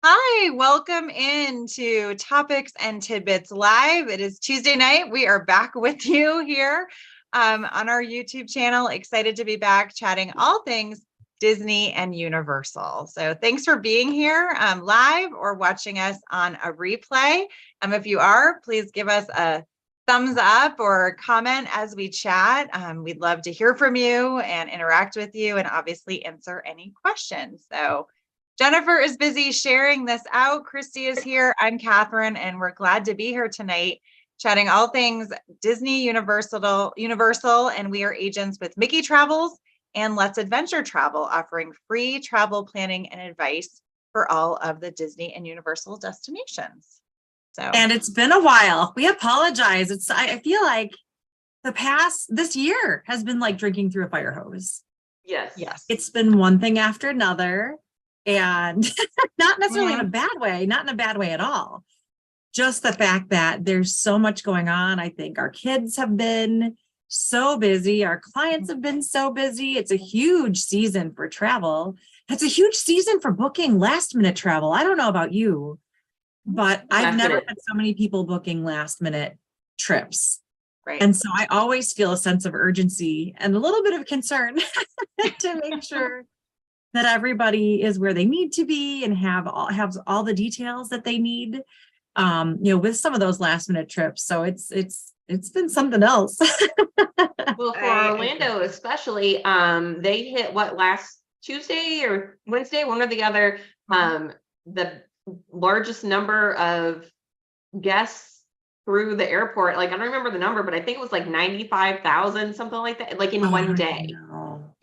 Hi, welcome into Topics and Tidbits Live. It is Tuesday night. We are back with you here on our YouTube channel. Excited to be back chatting all things Disney and Universal. So thanks for being here live or watching us on a replay. If you are, please give us a thumbs up or comment as we chat. We'd love to hear from you and interact with you and obviously answer any questions. So Jennifer is busy sharing this out. Christy is here. I'm Catherine, and we're glad to be here tonight, chatting all things Disney Universal, and we are agents with Mickey Travels and Let's Adventure Travel, offering free travel planning and advice for all of the Disney and Universal destinations. And it's been a while. We apologize. I feel like this year has been like drinking through a fire hose. Yes. It's been one thing after another. And not necessarily in a bad way, not in a bad way at all. Just the fact that there's so much going on. I think our kids have been so busy. Our clients have been so busy. It's a huge season for travel. It's a huge season for booking last minute travel. I don't know about you, but I've never had so many people booking last minute trips. Right. And so I always feel a sense of urgency and a little bit of concern to make sure that everybody is where they need to be and have all the details that they need, with some of those last minute trips. So it's been something else. Well, for Orlando especially, they hit last Tuesday or Wednesday, one or the other, the largest number of guests through the airport. Like, I don't remember the number, but I think it was like 95,000, something like that, like in one day.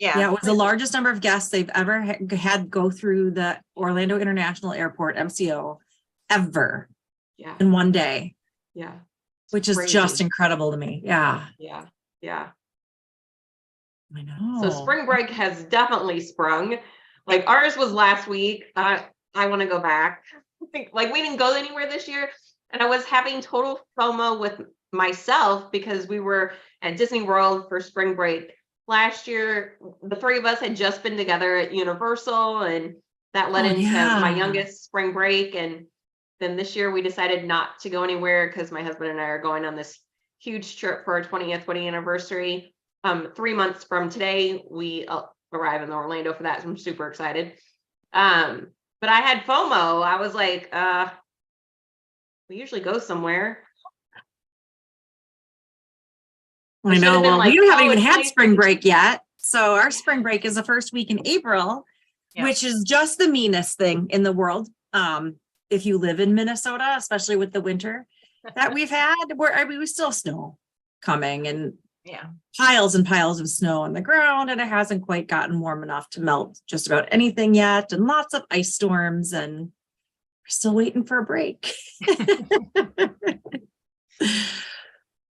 Yeah, it was the largest number of guests they've ever had go through the Orlando International Airport, MCO, ever. Yeah. In one day. Yeah. Which is just incredible to me. Yeah. Yeah. I know. So spring break has definitely sprung. Like, ours was last week. I want to go back. Like, we didn't go anywhere this year. And I was having total FOMO with myself because we were at Disney World for spring break. Last year, the three of us had just been together at Universal, and that led into my youngest spring break. And then this year we decided not to go anywhere because my husband and I are going on this huge trip for our 20th wedding anniversary. 3 months from today, we arrive in Orlando for that. So I'm super excited. But I had FOMO. I was like, we usually go somewhere. I know. Well, we haven't even had spring break yet. So our spring break is the first week in April, which is just the meanest thing in the world. If you live in Minnesota, especially with the winter that we've had, we still have snow coming and piles and piles of snow on the ground. And it hasn't quite gotten warm enough to melt just about anything yet. And lots of ice storms, and we're still waiting for a break.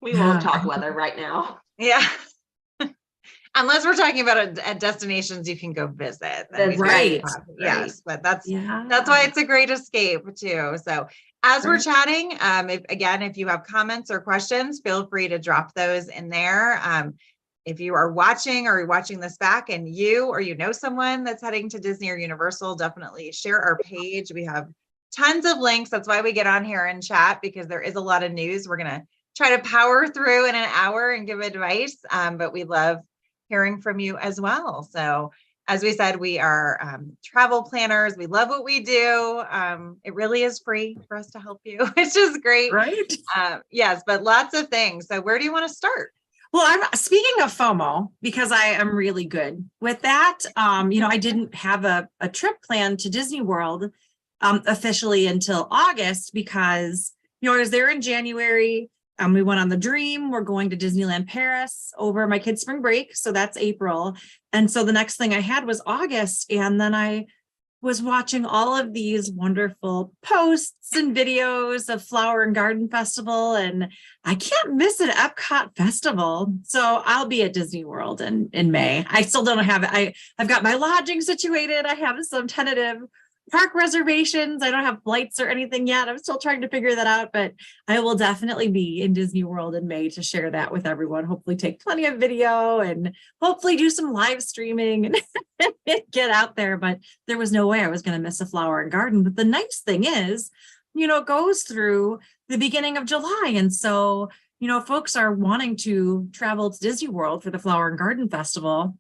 We won't talk weather right now. Yeah. Unless we're talking about destinations you can go visit. Right. Yes, but that's why it's a great escape too. So as we're chatting, if you have comments or questions, feel free to drop those in there. If you are watching or you're watching this back and you know someone that's heading to Disney or Universal, definitely share our page. We have tons of links. That's why we get on here and chat, because there is a lot of news. We're going to try to power through in an hour and give advice, but we love hearing from you as well. So as we said, we are travel planners. We love what we do. It really is free for us to help you, which is great. Right. Yes, but lots of things. So where do you want to start? Well, I'm speaking of FOMO, because I am really good with that. I didn't have a trip planned to Disney World officially until August, because, I was there in January. We went on the Dream. We're going to Disneyland Paris over my kids' spring break. So that's April. And so the next thing I had was August. And then I was watching all of these wonderful posts and videos of Flower and Garden Festival. And I can't miss an Epcot festival. So I'll be at Disney World in May. I still don't have it. I've got my lodging situated. I have some tentative park reservations. I don't have flights or anything yet. I'm still trying to figure that out, but I will definitely be in Disney World in May to share that with everyone. Hopefully take plenty of video and hopefully do some live streaming and get out there. But there was no way I was going to miss a flower and garden. But the nice thing is, it goes through the beginning of July. And so, folks are wanting to travel to Disney World for the Flower and Garden Festival.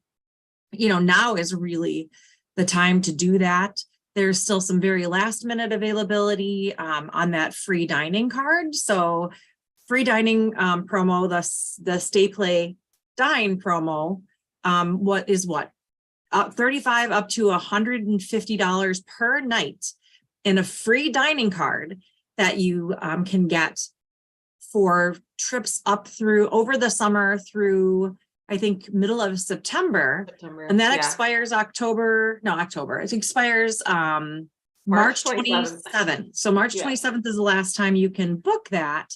Now is really the time to do that. There's still some very last minute availability on that free dining card. So free dining promo, the Stay Play Dine promo, what? $35 up to $150 per night in a free dining card that you can get for trips up through over the summer through, I think, middle of September. And that expires October. It expires March 27th. So March 27th is the last time you can book that.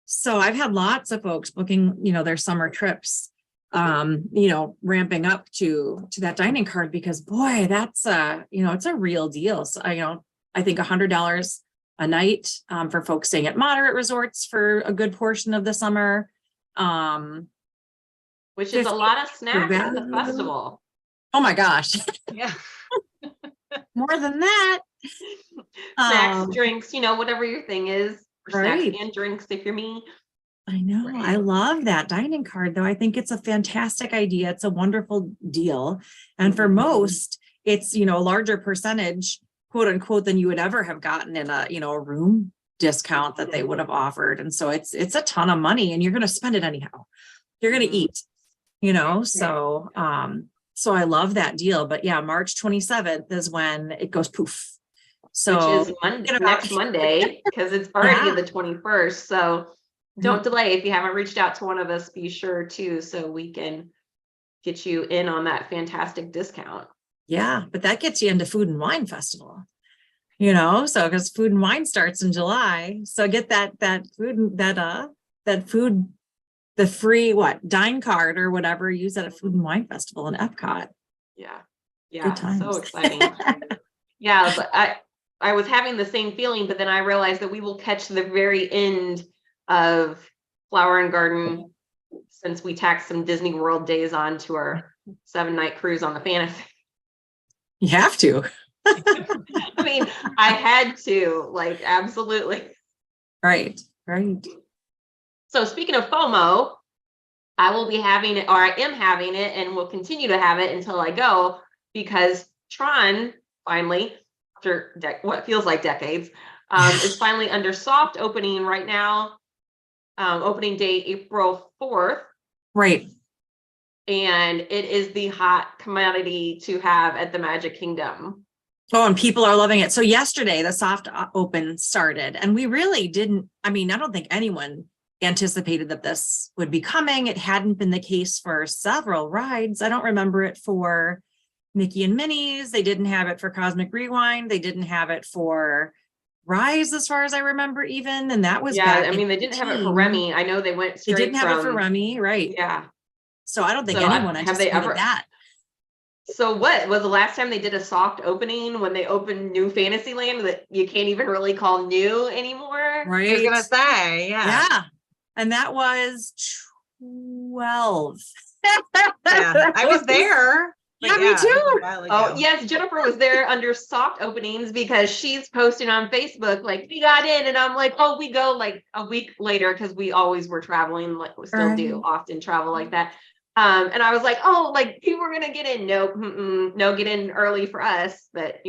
So I've had lots of folks booking, their summer trips, ramping up to that dining card because boy, that's it's a real deal. So I think $100 a night for folks staying at moderate resorts for a good portion of the summer. Which is a lot of snacks at the festival. Oh my gosh. Yeah. More than that. Snacks, drinks, whatever your thing is. Right. Snacks and drinks if you're me. I know. Right. I love that dining card though. I think it's a fantastic idea. It's a wonderful deal. And for most, it's, a larger percentage, quote unquote, than you would ever have gotten in a room discount that they would have offered. And so it's a ton of money and you're going to spend it anyhow. You're going to eat. So I love that deal, but yeah, March 27th is when it goes poof. So which is Monday, next Monday, because it's already the 21st. So don't delay. If you haven't reached out to one of us, be sure to, so we can get you in on that fantastic discount. Yeah. But that gets you into Food and Wine Festival, so because Food and Wine starts in July. So get that food, the free dine card or whatever, use at a Food and Wine Festival in Epcot. Yeah. So exciting. Yeah, but I was having the same feeling, but then I realized that we will catch the very end of Flower and Garden since we tacked some Disney World days on to our 7-night cruise on the Fantasy. You have to. I mean, I had to, absolutely. Right. So speaking of FOMO, I will be having it, or I am having it, and will continue to have it until I go, because Tron finally, after what feels like decades, is finally under soft opening right now. Opening date April 4th. Right. And it is the hot commodity to have at the Magic Kingdom. Oh, and people are loving it. So yesterday, the soft open started, and we really didn't, I don't think anyone anticipated that this would be coming. It hadn't been the case for several rides. I don't remember it for Mickey and Minnie's. They didn't have it for Cosmic Rewind. They didn't have it for Rise, as far as I remember, even. And that was they didn't have it for Remy. I know they went straight. They didn't have it for Remy, right? Yeah. So I don't think anyone anticipated that. So what was the last time they did a soft opening, when they opened New Fantasyland, that you can't even really call new anymore? Right. I was gonna say, yeah. And that was 12. Yeah, I was there. Yeah, me too. Oh, yes, Jennifer was there under soft openings because she's posting on Facebook, we got in, and I'm like, oh, we go a week later, because we always were traveling, we still do often travel like that. And I was like, oh, people were gonna get in. Nope, no, get in early for us, but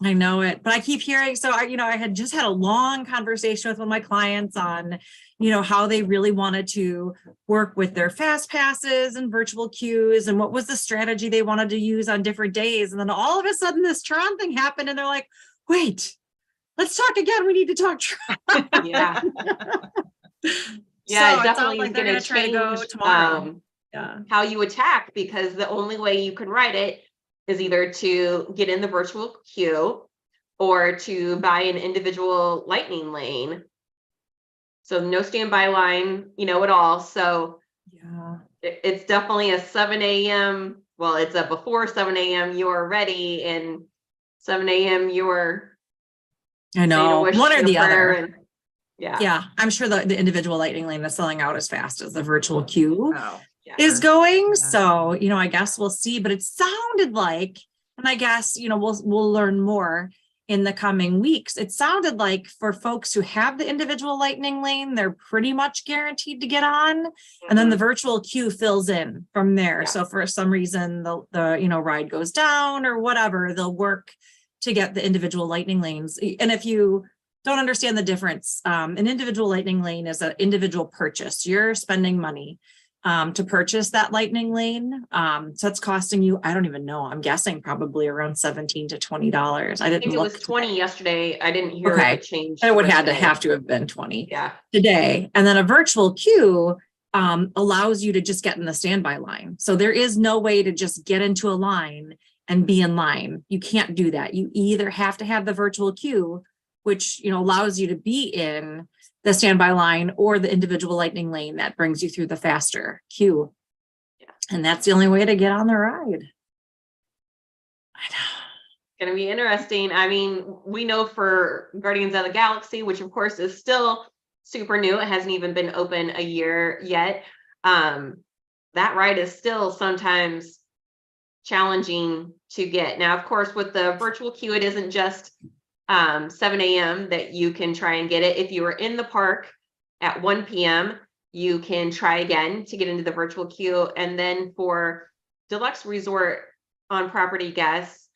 I know it, but I keep hearing. So I had just had a long conversation with one of my clients on, how they really wanted to work with their fast passes and virtual queues, and what was the strategy they wanted to use on different days. And then all of a sudden this Tron thing happened, and they're like, wait, let's talk again. We need to talk Tron. Yeah. Yeah, so it definitely is going to try to go tomorrow. How you attack, because the only way you can ride it is either to get in the virtual queue or to buy an individual lightning lane. So no standby line, at all. So yeah, it's definitely a 7 a.m. Well, it's a before 7 a.m. you're ready, and 7 a.m. you're I know, wish one or and a the prayer other. and- yeah. Yeah, I'm sure the individual lightning lane is selling out as fast as the virtual queue Oh, is going. Yeah. So, I guess we'll see, but it sounded like, and I guess, we'll learn more in the coming weeks. It sounded like for folks who have the individual lightning lane, they're pretty much guaranteed to get on. And then the virtual queue fills in from there. Yeah. So for some reason, the ride goes down or whatever, they'll work to get the individual lightning lanes. And if you don't understand the difference, an individual lightning lane is an individual purchase. You're spending money to purchase that lightning lane. So it's costing you, I don't even know, I'm guessing probably around $17 to $20. I I didn't think it look was 20 today. yesterday. I didn't hear Okay. it change. It would have today. to have been 20 Yeah. today. And then a virtual queue allows you to just get in the standby line. So there is no way to just get into a line and be in line. You can't do that. You either have to have the virtual queue, which allows you to be in the standby line, or the individual lightning lane that brings you through the faster queue. Yeah. And that's the only way to get on the ride. I know. Going to be interesting. I mean, we know for Guardians of the Galaxy, which of course is still super new. It hasn't even been open a year yet. That ride is still sometimes challenging to get. Now, of course, with the virtual queue, it isn't just 7 a.m. that you can try and get it. If you are in the park at 1 p.m., you can try again to get into the virtual queue. And then for deluxe resort on property guests,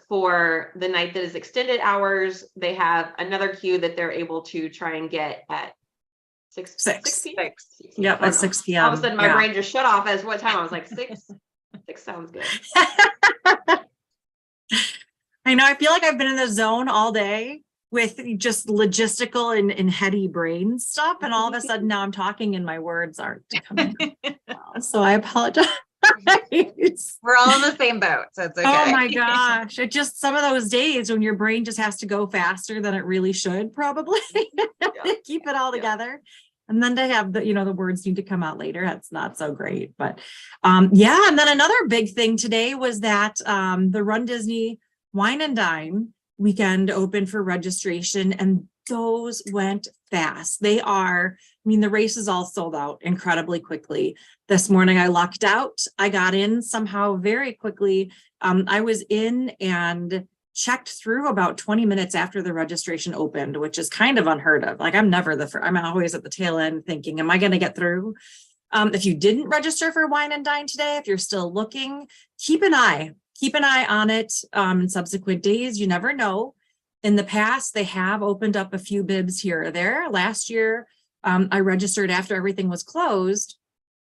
for the night that is extended hours, they have another queue that they're able to try and get at 6 p.m. Yep, at 6 p.m. All of a sudden, my brain just shut off as what time? I was like, 6. 6 sounds good. I know. I feel like I've been in the zone all day with just logistical and heady brain stuff. And all of a sudden now I'm talking and my words aren't coming out. So I apologize. We're all in the same boat, so it's okay. Oh my gosh. It just, some of those days when your brain just has to go faster than it really should, probably keep it all together. And then to have the words need to come out later. That's not so great, but yeah. And then another big thing today was that the Run Disney Wine and Dine weekend open for registration, and those went fast. They are, the race is all sold out incredibly quickly. This morning I lucked out. I got in somehow very quickly. I was in and checked through about 20 minutes after the registration opened, which is kind of unheard of. Like I'm always at the tail end thinking, am I going to get through? If you didn't register for Wine and Dine today, if you're still looking, keep an eye on it in subsequent days. You never know. In the past, they have opened up a few bibs here or there. Last year, I registered after everything was closed.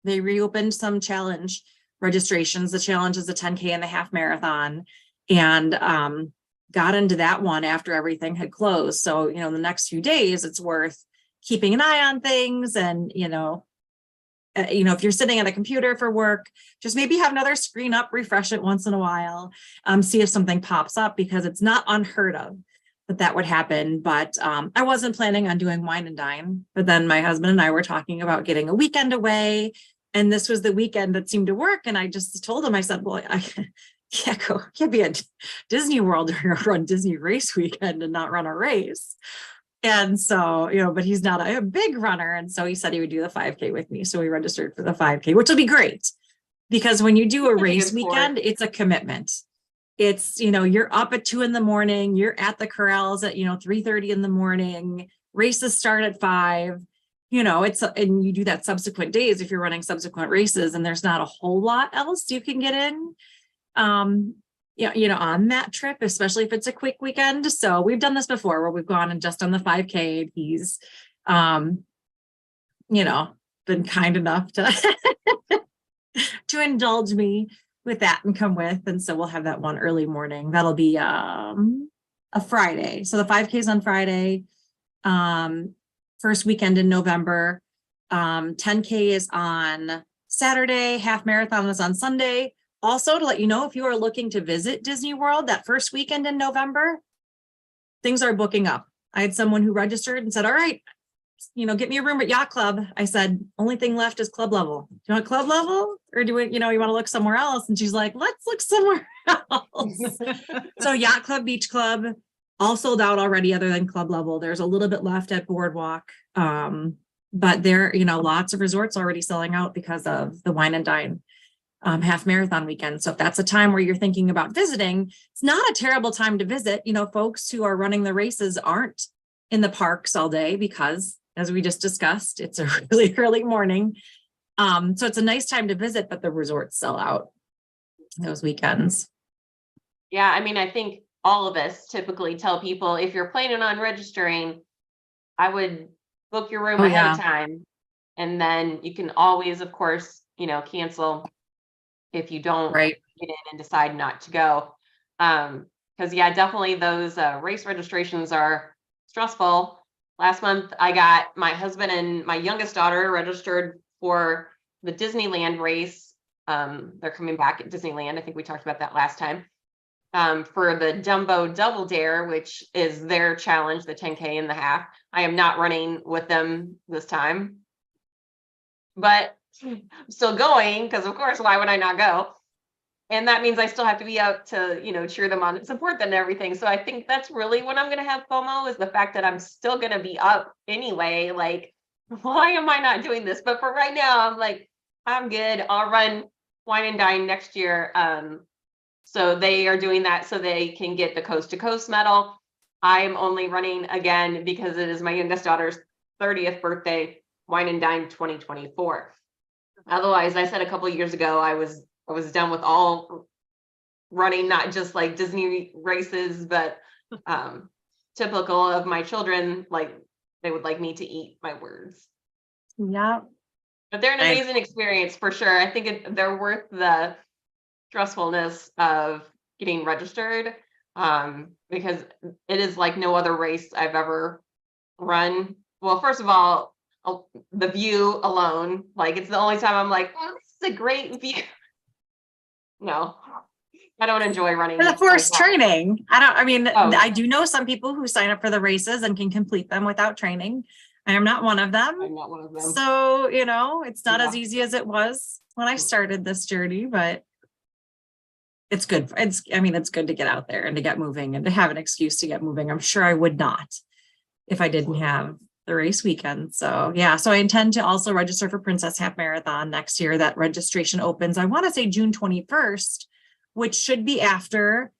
They reopened some challenge registrations. The challenge is a 10K and a half marathon, and got into that one after everything had closed. So, the next few days, it's worth keeping an eye on things. And, if you're sitting at a computer for work, just maybe have another screen up, refresh it once in a while, see if something pops up, because it's not unheard of that would happen. But I wasn't planning on doing Wine and Dine, but then my husband and I were talking about getting a weekend away, and this was the weekend that seemed to work. And I just told him, I said, well, I can't be at Disney World or run Disney race weekend and not run a race. And so, but he's not a big runner. And so he said he would do the 5K with me. So we registered for the 5K, which will be great, because when you do a race weekend, it's a commitment. It's, you're up at 2 a.m. You're at the corrals at, 3:30 in the morning, races start at 5, and you do that subsequent days if you're running subsequent races, and there's not a whole lot else you can get in. On that trip, especially if it's a quick weekend. So we've done this before where we've gone and just done the 5K, and he's, been kind enough to, to indulge me with that and come with. And so we'll have that one early morning. That'll be, a Friday. So the 5K is on Friday, first weekend in November. 10K is on Saturday. Half marathon is on Sunday. Also, to let you know, if you are looking to visit Disney World that first weekend in November, things are booking up. I had someone who registered and said, all right, get me a room at Yacht Club. I said, only thing left is club level. Do you want club level or do we, you want to look somewhere else? And she's like, let's look somewhere else. So Yacht Club, Beach Club, all sold out already other than club level. There's a little bit left at Boardwalk. But there, lots of resorts already selling out because of the Wine and Dine half marathon weekend. So if that's a time where you're thinking about visiting, it's not a terrible time to visit. Folks who are running the races aren't in the parks all day because, as we just discussed, it's a really early morning. So it's a nice time to visit, but the resorts sell out those weekends. Yeah, I think all of us typically tell people, if you're planning on registering, I would book your room ahead of time. And then you can always, of course, cancel if you don't get in and decide not to go. Because definitely those race registrations are stressful. Last month, I got my husband and my youngest daughter registered for the Disneyland race. They're coming back at Disneyland. I think we talked about that last time. For the Dumbo Double Dare, which is their challenge, the 10K and the half. I am not running with them this time, but I'm still going because, of course, why would I not go? And that means I still have to be out to, cheer them on and support them and everything. So I think that's really when I'm going to have FOMO, is the fact that I'm still going to be up anyway. Like, why am I not doing this? But for right now, I'm like, I'm good. I'll run Wine and Dine next year. So they are doing that so they can get the Coast to Coast medal. I'm only running again because it is my youngest daughter's 30th birthday, Wine and Dine 2024. Otherwise, I said a couple of years ago, I was done with all running, not just like Disney races, but typical of my children, like they would like me to eat my words. Yeah. But they're an amazing experience for sure. I think they're worth the stressfulness of getting registered, because it is like no other race I've ever run. Well, first of all, the view alone, like it's the only time I'm like, oh, this is a great view. No, I don't enjoy running. The forced training. I do know some people who sign up for the races and can complete them without training. I am not one of them. I'm not one of them. So, it's not as easy as it was when I started this journey, but it's good. It's good to get out there and to get moving and to have an excuse to get moving. I'm sure I would not if I didn't have the race weekend. So so I intend to also register for Princess Half Marathon next year. That registration opens, I want to say June 21st, which should be after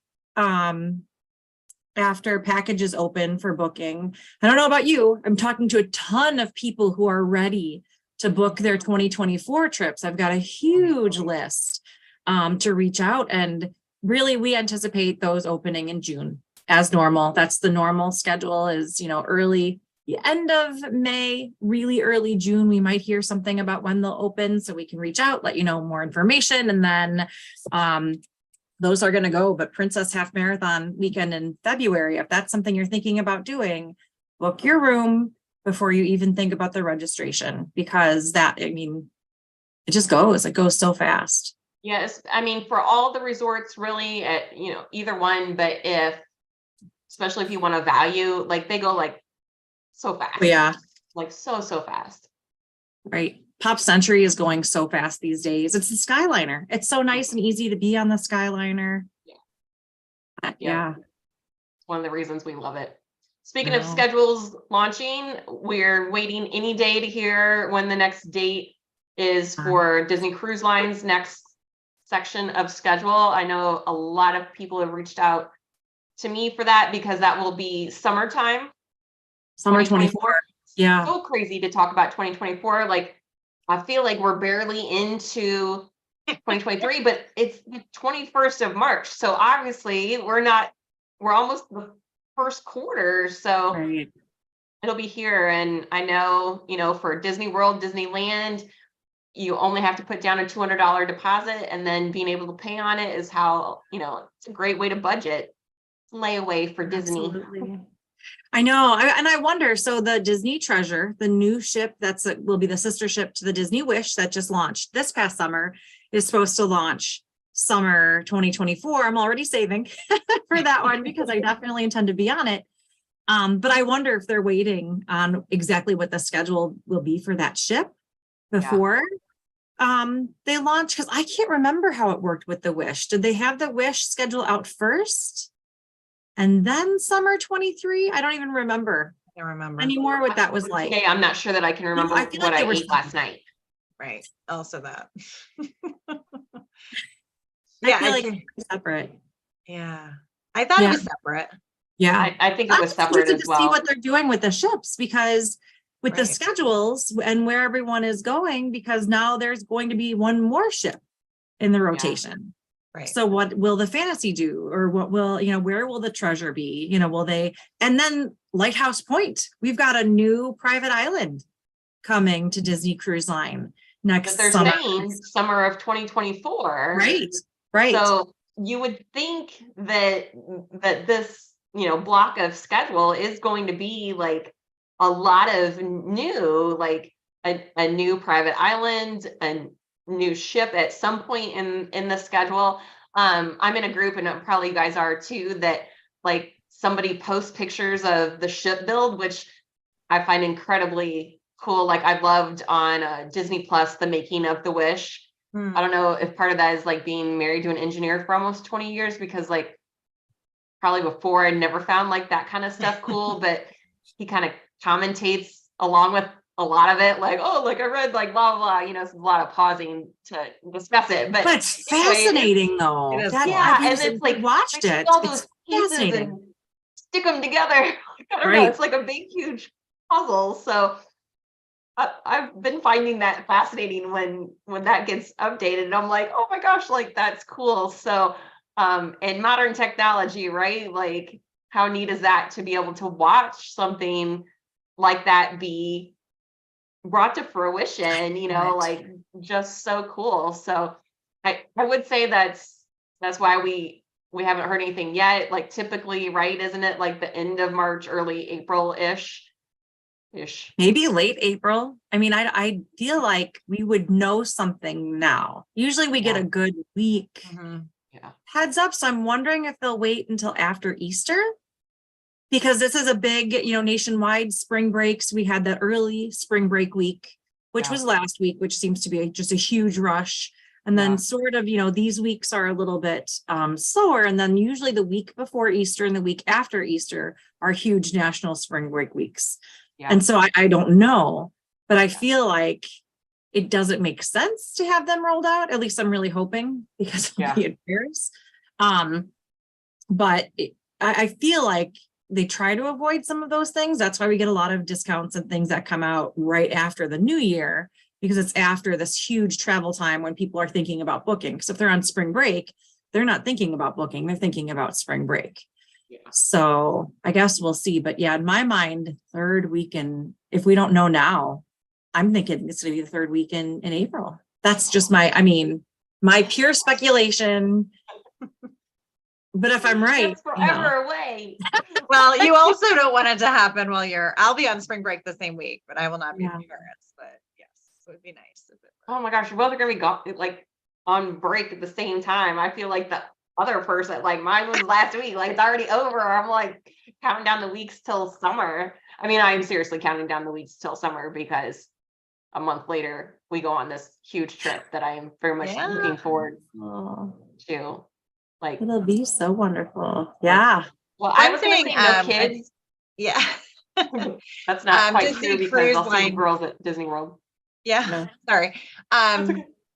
packages open for booking. I don't know about you. I'm talking to a ton of people who are ready to book their 2024 trips. I've got a huge list to reach out, and really we anticipate those opening in June as normal. That's the normal schedule, is early, the end of May, really early June. We might hear something about when they'll open, so we can reach out, let you know more information, and then those are going to go. But Princess Half Marathon weekend in February, if that's something you're thinking about doing, book your room before you even think about the registration, because it just goes, it goes so fast. Yes. For all the resorts really at, either one, but especially if you want to value, like they go like so fast. Yeah. Like so fast. Right. Pop Century is going so fast these days. It's the Skyliner. It's so nice and easy to be on the Skyliner. Yeah. It's one of the reasons we love it. Speaking of schedules launching, we're waiting any day to hear when the next date is for Disney Cruise Line's next section of schedule. I know a lot of people have reached out to me for that because that will be summertime. Summer 24. Yeah. So crazy to talk about 2024. Like, I feel like we're barely into 2023, but it's the 21st of March. So obviously we're almost the first quarter. So it'll be here. And I know, for Disney World, Disneyland, you only have to put down a $200 deposit, and then being able to pay on it is how, it's a great way to budget layaway for Disney. Absolutely. I know. I wonder, so the Disney Treasure, the new ship will be the sister ship to the Disney Wish that just launched this past summer, is supposed to launch summer 2024. I'm already saving for that one because I definitely intend to be on it. But I wonder if they're waiting on exactly what the schedule will be for that ship before they launch. Because I can't remember how it worked with the Wish. Did they have the Wish schedule out first and then summer 23? I don't even remember. I don't remember anymore what that was like. Okay, I'm not sure that I can remember I feel what like I they were ate last night. Right. Also that. I feel like it's separate. Yeah. I thought it was separate. Yeah. I think it was separate as to well. see what they're doing with the ships, because with the schedules and where everyone is going, because now there's going to be one more ship in the rotation. Right. So what will the fantasy do? Or what will, where will the treasure be? Will they, and then Lighthouse Point, we've got a new private island coming to Disney Cruise Line next they're summer. saying summer of 2024. Right. So you would think that this, block of schedule is going to be like a lot of new, like a new private island, a new ship at some point in the schedule. I'm in a group, and probably you guys are too, that like somebody posts pictures of the ship build, which I find incredibly cool. Like I loved on Disney Plus, the making of the Wish. I don't know if part of that is like being married to an engineer for almost 20 years, because like probably before I never found like that kind of stuff cool, but he kind of commentates along with a lot of it, like, oh, like I read like blah blah blah, it's a lot of pausing to discuss it, but it's fascinating though. And it's like watched it. All those pieces and stick them together. I don't know. It's like a big, huge puzzle. So I've been finding that fascinating when that gets updated, and I'm like, oh my gosh, like that's cool. So, and modern technology, right? Like, how neat is that to be able to watch something like that be brought to fruition? Like just so cool. So, I would say that's why we haven't heard anything yet. Like typically, right? Isn't it like the end of March, early April-ish? Maybe late April. I mean, I feel like we would know something now. Usually we get a good week heads up. So I'm wondering if they'll wait until after Easter, because this is a big, nationwide spring breaks. We had that early spring break week, which was last week, which seems to be just a huge rush. And then sort of, these weeks are a little bit slower. And then usually the week before Easter and the week after Easter are huge national spring break weeks. And so I don't know, but I feel like it doesn't make sense to have them rolled out. At least I'm really hoping, because of the Paris. But I feel like they try to avoid some of those things. That's why we get a lot of discounts and things that come out right after the new year, because it's after this huge travel time when people are thinking about booking. Because if they're on spring break, they're not thinking about booking, they're thinking about spring break. So I guess we'll see. But in my mind, third weekend, if we don't know now, I'm thinking it's going to be the third week in April. That's just my pure speculation. But if I'm right, that's forever away. Well, you also don't want it to happen while I'll be on spring break the same week, but I will not be in Paris. But yes, it would be nice if it Oh my gosh, you're both going to be like on break at the same time. I feel like the other person, like mine was last week, like it's already over. I'm like counting down the weeks till summer. I mean, I'm seriously counting down the weeks till summer, because a month later we go on this huge trip that I am very much looking forward to. Like, it'll be so wonderful. Yeah. Well, I was saying no kids. That's not quite Disney true, because I'll see Line. girls at Disney World. Sorry.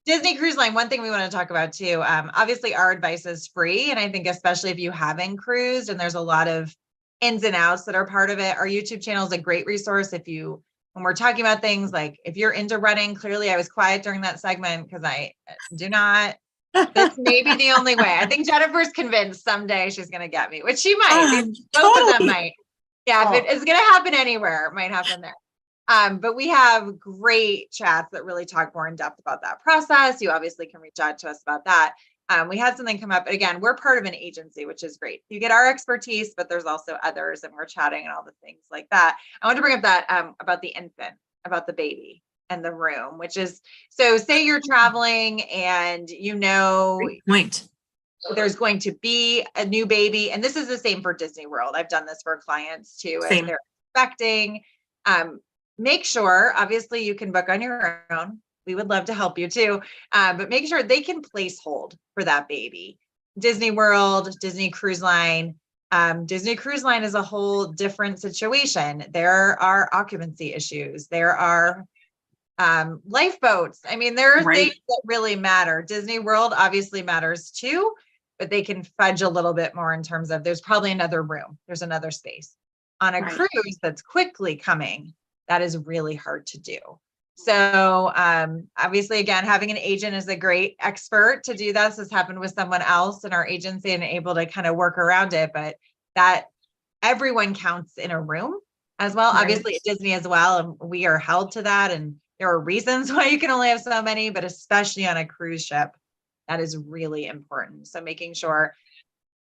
Disney Cruise Line, one thing we want to talk about too, obviously our advice is free. And I think especially if you haven't cruised, and there's a lot of ins and outs that are part of it, our YouTube channel is a great resource. When we're talking about things like if you're into running, clearly I was quiet during that segment because I do not, this may be the only way. I think Jennifer's convinced someday she's going to get me, which she might. Both of them might. Yeah, if it is going to happen anywhere, it might happen there. But we have great chats that really talk more in depth about that process. You obviously can reach out to us about that. We had something come up, but again, we're part of an agency, which is great. You get our expertise, but there's also others, and we're chatting and all the things like that. I want to bring up that about the infant, about the baby and the room, which is, so say you're traveling and Great point. there's going to be a new baby, and this is the same for Disney World. I've done this for clients too. If Same. they're expecting, make sure, obviously you can book on your own. We would love to help you too. But make sure they can place hold for that baby. Disney World, Disney Cruise Line. Disney Cruise Line is a whole different situation. There are occupancy issues. There are lifeboats. I mean, there are things that really matter. Disney World obviously matters too, but they can fudge a little bit more in terms of there's probably another room. There's another space. On a cruise that's quickly coming, that is really hard to do. So obviously, again, having an agent is a great expert to do this. This happened with someone else in our agency and able to kind of work around it, but that everyone counts in a room as well. Obviously at Disney as well. And we are held to that. And there are reasons why you can only have so many, but especially on a cruise ship, that is really important. So making sure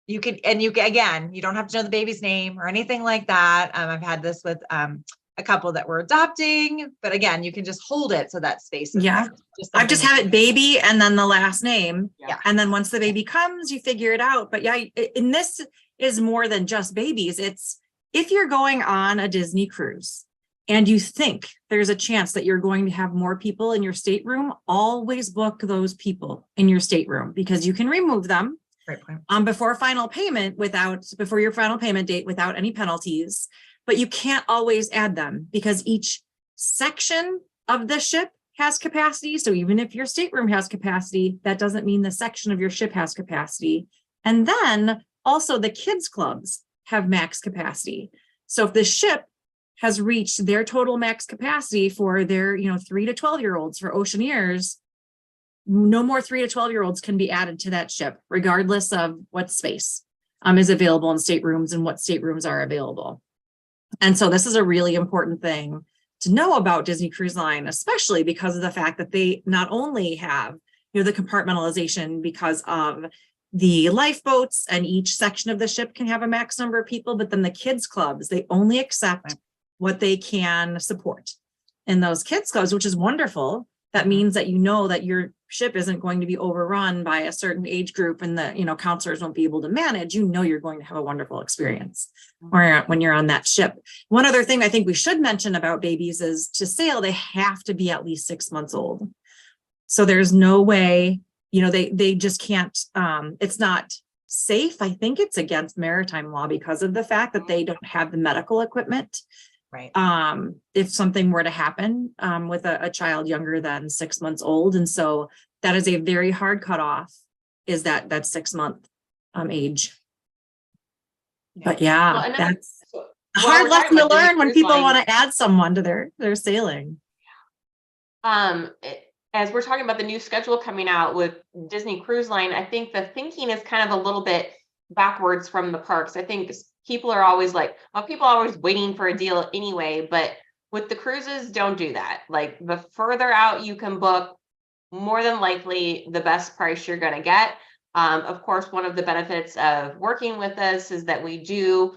you can, and you again, you don't have to know the baby's name or anything like that. I've had this with a couple that were adopting, but again, you can just hold it so that space is there. I just have it baby and then the last name. Yeah. And then once the baby comes, you figure it out. But yeah, and this is more than just babies. It's if you're going on a Disney cruise and you think there's a chance that you're going to have more people in your stateroom, always book those people in your stateroom because you can remove them before before your final payment date without any penalties. But you can't always add them because each section of the ship has capacity. So even if your stateroom has capacity, that doesn't mean the section of your ship has capacity. And then also the kids clubs have max capacity. So if the ship has reached their total max capacity for their, 3 to 12-year-olds for Oceaneers, no more 3 to 12-year-olds can be added to that ship, regardless of what space is available in staterooms and what staterooms are available. And so this is a really important thing to know about Disney Cruise Line, especially because of the fact that they not only have, the compartmentalization because of the lifeboats and each section of the ship can have a max number of people, but then the kids clubs, they only accept what they can support in those kids clubs, which is wonderful. That means that that your ship isn't going to be overrun by a certain age group and the counselors won't be able to manage. You're going to have a wonderful experience when you're on that ship. One other thing I think we should mention about babies is to sail, they have to be at least 6 months old. So there's no way, they just can't, it's not safe. I think it's against maritime law because of the fact that they don't have the medical equipment. Right. If something were to happen with a child younger than 6 months old. And so that is a very hard cutoff, is that 6 month age. But that's a hard lesson to learn when people want to add someone to their sailing. As we're talking about the new schedule coming out with Disney Cruise Line, I think the thinking is kind of a little bit backwards from the parks. I think people are always people are always waiting for a deal anyway, but with the cruises, don't do that. Like the further out you can book, more than likely the best price you're going to get. Of course, one of the benefits of working with us is that we do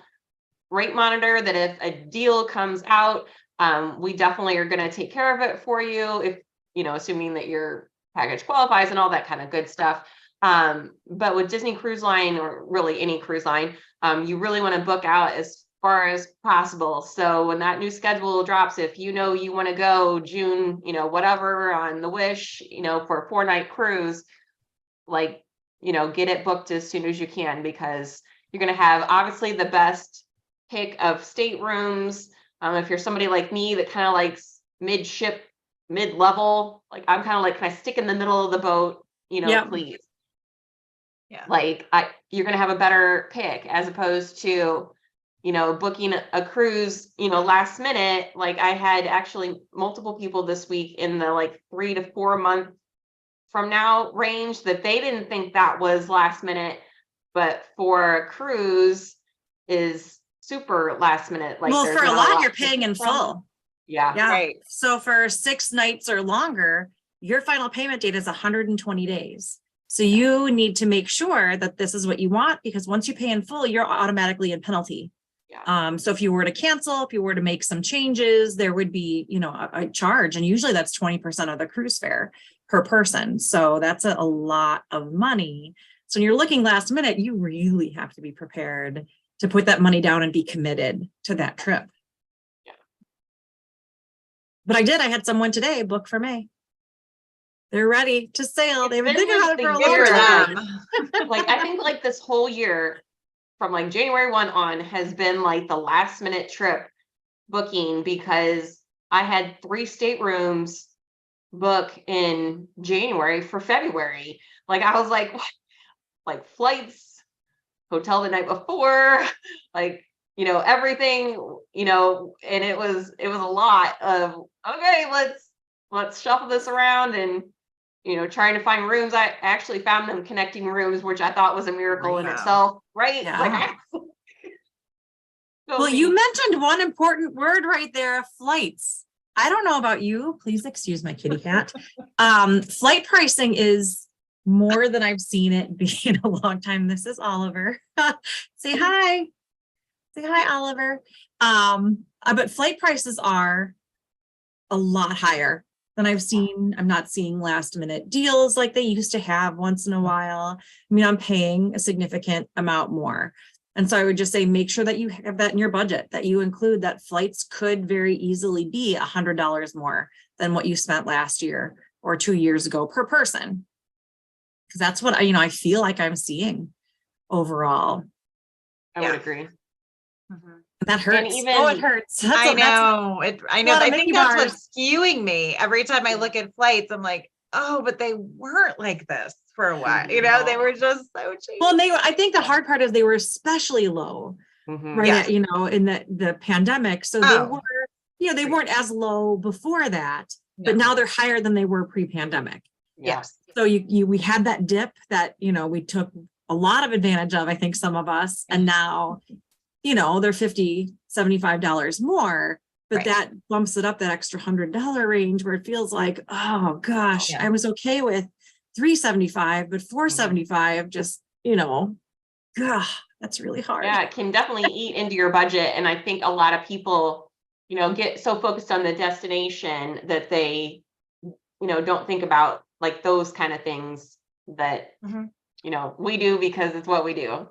rate monitor, that if a deal comes out, we definitely are going to take care of it for you. If, assuming that your package qualifies and all that kind of good stuff. But with Disney Cruise Line, or really any cruise line, you really want to book out as far as possible. So when that new schedule drops, if you want to go June, whatever on the Wish, for a 4-night cruise, get it booked as soon as you can, because you're going to have obviously the best pick of staterooms. If you're somebody like me that kind of likes mid-ship, mid-level, I'm kind of can I stick in the middle of the boat, please. Yeah. You're going to have a better pick as opposed to, booking a cruise, last minute. I had actually multiple people this week in the 3 to 4 month from now range that they didn't think that was last minute, but for a cruise is super last minute. Well, for a lot, you're paying in full. Yeah. Right. So for 6 nights or longer, your final payment date is 120 days. So you need to make sure that this is what you want, because once you pay in full, you're automatically in penalty. Yeah. So if you were to cancel, if you were to make some changes, there would be, a charge. And usually that's 20% of the cruise fare per person. So that's a lot of money. So when you're looking last minute, you really have to be prepared to put that money down and be committed to that trip. Yeah. But I had someone today book for May. They're ready to sail. They've been thinking about it for a long time. Like, I think like this whole year from like January 1 on has been like the last minute trip booking, because I had 3 staterooms book in January for February. Like, I was like, what? Like flights, hotel the night before, like, everything, and it was a lot of, okay, let's shuffle this around and, trying to find rooms. I actually found them connecting rooms, which I thought was a miracle in itself, right? Yeah. Like, well, you mentioned one important word right there, flights. I don't know about you. Please excuse my kitty cat. Flight pricing is more than I've seen it be in a long time. This is Oliver. Say hi. Say hi, Oliver. But flight prices are a lot higher than I've seen. I'm not seeing last minute deals like they used to have once in a while. I mean, I'm paying a significant amount more. And so I would just say, make sure that you have that in your budget, that you include that flights could very easily be $100 more than what you spent last year or 2 years ago per person. Because that's what I feel like I'm seeing overall. I would agree. Mm-hmm. That hurts. Even, it hurts. I know. I think that's what's skewing me. Every time I look at flights, I'm like, oh, but they weren't like this for a while. They were just so cheap. Well, I think the hard part is they were especially low, right? Yes. In the pandemic. So they were, they weren't as low before that, but now they're higher than they were pre-pandemic. Yes. So we had that dip that, we took a lot of advantage of, I think some of us, and now, they're $50, $75 more, but that bumps it up that extra $100 range where it feels like, oh gosh, I was okay with $375, but $475, just, that's really hard. Yeah, it can definitely eat into your budget. And I think a lot of people, get so focused on the destination that they, don't think about like those kind of things that, we do because it's what we do.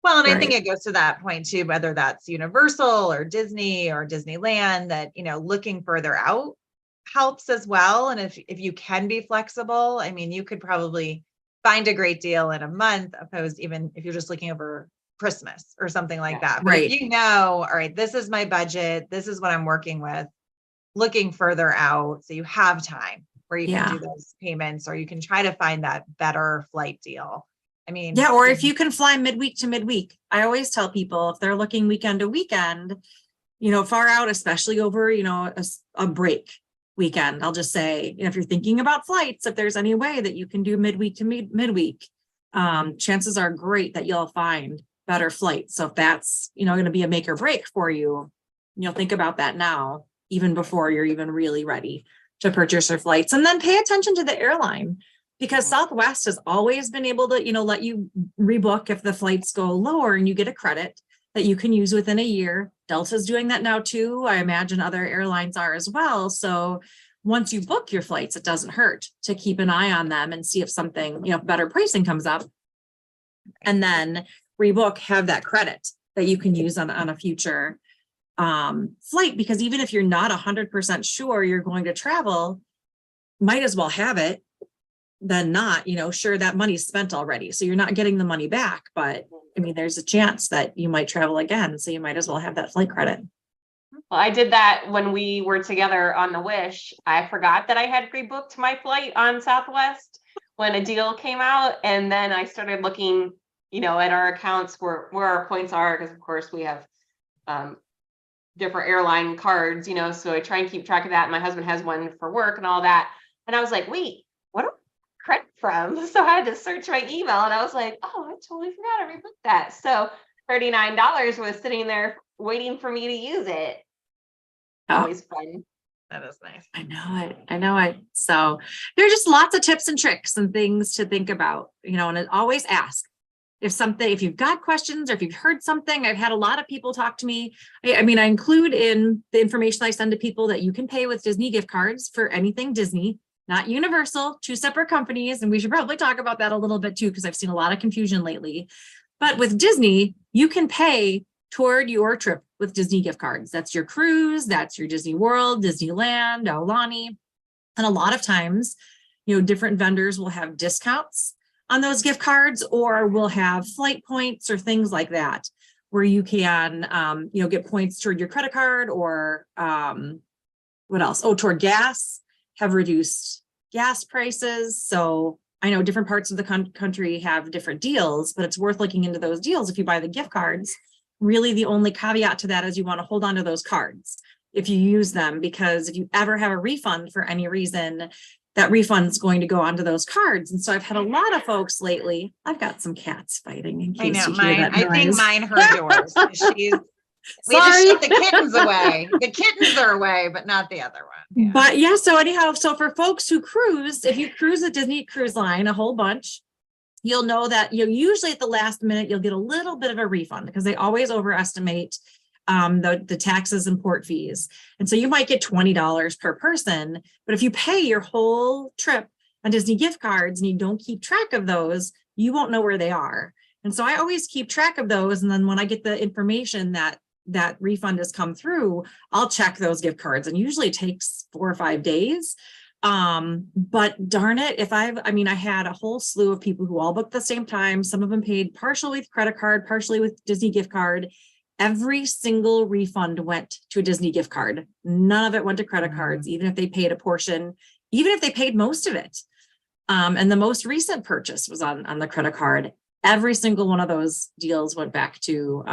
Well, and I think it goes to that point too, whether that's Universal or Disney or Disneyland, that, looking further out helps as well. And if you can be flexible, I mean, you could probably find a great deal in a month, opposed even if you're just looking over Christmas or something like that. But if all right, this is my budget, this is what I'm working with, looking further out, so you have time where you can do those payments, or you can try to find that better flight deal. I mean, or if you can fly midweek to midweek. I always tell people, if they're looking weekend to weekend, far out, especially over, a break weekend, I'll just say, if you're thinking about flights, if there's any way that you can do midweek to midweek, chances are great that you'll find better flights. So if that's, going to be a make or break for you, think about that now, even before you're even really ready to purchase your flights. And then pay attention to the airline, because Southwest has always been able to, let you rebook if the flights go lower, and you get a credit that you can use within a year. Delta's doing that now too. I imagine other airlines are as well. So once you book your flights, it doesn't hurt to keep an eye on them and see if something, better pricing comes up, and then rebook, have that credit that you can use on a future flight. Because even if you're not 100% sure you're going to travel, might as well have it than not. Sure, that money's spent already, so you're not getting the money back, but I mean, there's a chance that you might travel again, so you might as well have that flight credit. Well, I did that when we were together on the Wish. I forgot that I had pre-booked my flight on Southwest when a deal came out, and then I started looking, at our accounts where our points are, because of course we have different airline cards, so I try and keep track of that. My husband has one for work and all that, and I was like, wait, what do I credit from? So I had to search my email, and I was like, oh, I totally forgot I rebooked that. So $39 was sitting there waiting for me to use it. Always fun. That is nice. I know it. So there are just lots of tips and tricks and things to think about, and always ask if you've got questions, or if you've heard something. I've had a lot of people talk to me. I mean, I include in the information I send to people that you can pay with Disney gift cards for anything Disney. not Universal, two separate companies. And we should probably talk about that a little bit too, because I've seen a lot of confusion lately. But with Disney, you can pay toward your trip with Disney gift cards. That's your cruise, that's your Disney World, Disneyland, Aulani. And a lot of times, different vendors will have discounts on those gift cards, or will have flight points or things like that, where you can, get points toward your credit card, or what else? Oh, toward gas, have reduced gas prices. So I know different parts of the country have different deals, but it's worth looking into those deals if you buy the gift cards. Really, the only caveat to that is you want to hold on to those cards if you use them, because if you ever have a refund for any reason, that refund's going to go onto those cards. And so I've had a lot of folks lately. I've got some cats fighting in case I know you hear that noise. I think mine heard yours. We Sorry. just shut the kittens away. The kittens are away, but not the other one. Yeah. But yeah, so anyhow, so for folks who cruise, if you cruise a Disney Cruise Line, a whole bunch, you'll know that usually at the last minute, you'll get a little bit of a refund, because they always overestimate the taxes and port fees. And so you might get $20 per person, but if you pay your whole trip on Disney gift cards and you don't keep track of those, you won't know where they are. And so I always keep track of those. And then when I get the information that refund has come through, I'll check those gift cards, and usually it takes 4 or 5 days. But darn it, I had a whole slew of people who all booked the same time. Some of them paid partially with credit card, partially with Disney gift card. Every single refund went to a Disney gift card. None of it went to credit cards, even if they paid a portion, even if they paid most of it. And the most recent purchase was on the credit card. Every single one of those deals went back to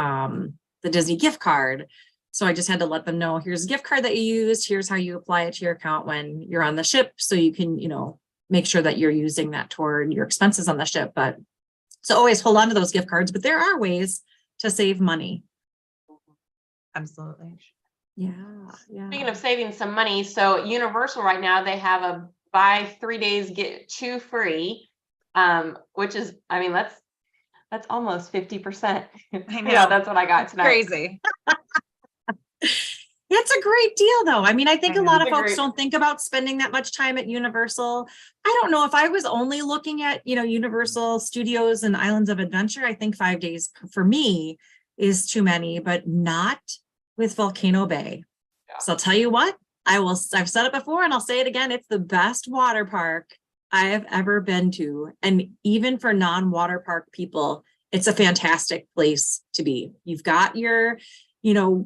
the Disney gift card. So I just had to let them know, here's a gift card that you used. Here's how you apply it to your account when you're on the ship. So you can, make sure that you're using that toward your expenses on the ship. But so always hold on to those gift cards, but there are ways to save money. Absolutely. Yeah. Speaking of saving some money, so Universal right now, they have a buy 3 days, get 2 free, which is, that's almost 50%. I know. Yeah, that's what I got tonight. Crazy. It's a great deal though. I think a lot of folks great. don't think about spending that much time at Universal. I don't know if I was only looking at, Universal Studios and Islands of Adventure. I think 5 days for me is too many, but not with Volcano Bay. Yeah. So I'll tell you what, I've said it before and I'll say it again. It's the best water park I have ever been to. And even for non-water park people, it's a fantastic place to be. You've got your, not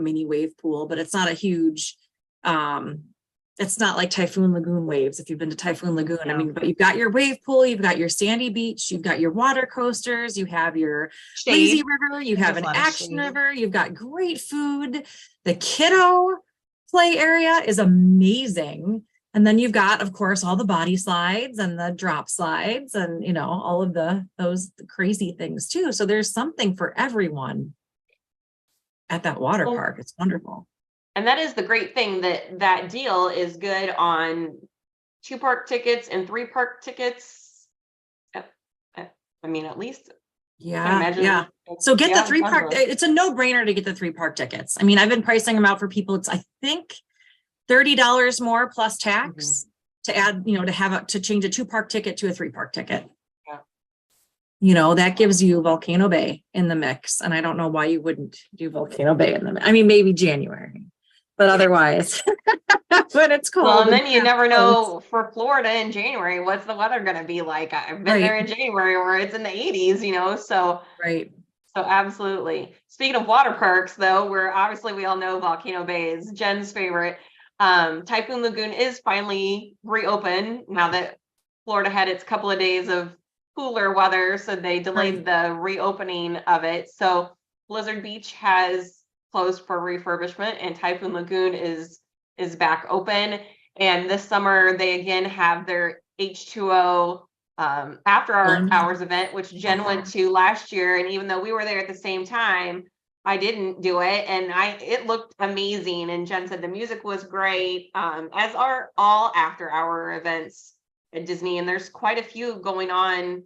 mini wave pool, but it's not a huge, it's not like Typhoon Lagoon waves. If you've been to Typhoon Lagoon, but you've got your wave pool, you've got your sandy beach, you've got your water coasters, you have your lazy river, you have an action river, you've got great food. The kiddo play area is amazing. And then you've got, of course, all the body slides and the drop slides and, all of those crazy things too. So there's something for everyone at that water park. It's wonderful. And that is the great thing, that deal is good on 2 park tickets and 3 park tickets. At least. Yeah. So get the 3 park. It's a no-brainer to get the 3 park tickets. I've been pricing them out for people. It's, I think, $30 more plus tax to add, to change a 2 park ticket to a 3 park ticket. That gives you Volcano Bay in the mix. And I don't know why you wouldn't do Volcano Bay in the mix. Maybe January, but otherwise, but it's cold. Well, and then you never know for Florida in January, what's the weather going to be like? I've been there in January where it's in the 80s, so. Right. So absolutely. Speaking of water parks though, where obviously we all know Volcano Bay is Jen's favorite. Typhoon Lagoon is finally reopened now that Florida had its couple of days of cooler weather, so they delayed the reopening of it. So Blizzard Beach has closed for refurbishment, and Typhoon Lagoon is back open. And this summer they again have their H2O after hours event, which Jen went to last year. And even though we were there at the same time, I didn't do it, and it looked amazing. And Jen said the music was great, as are all after hour events at Disney, and there's quite a few going on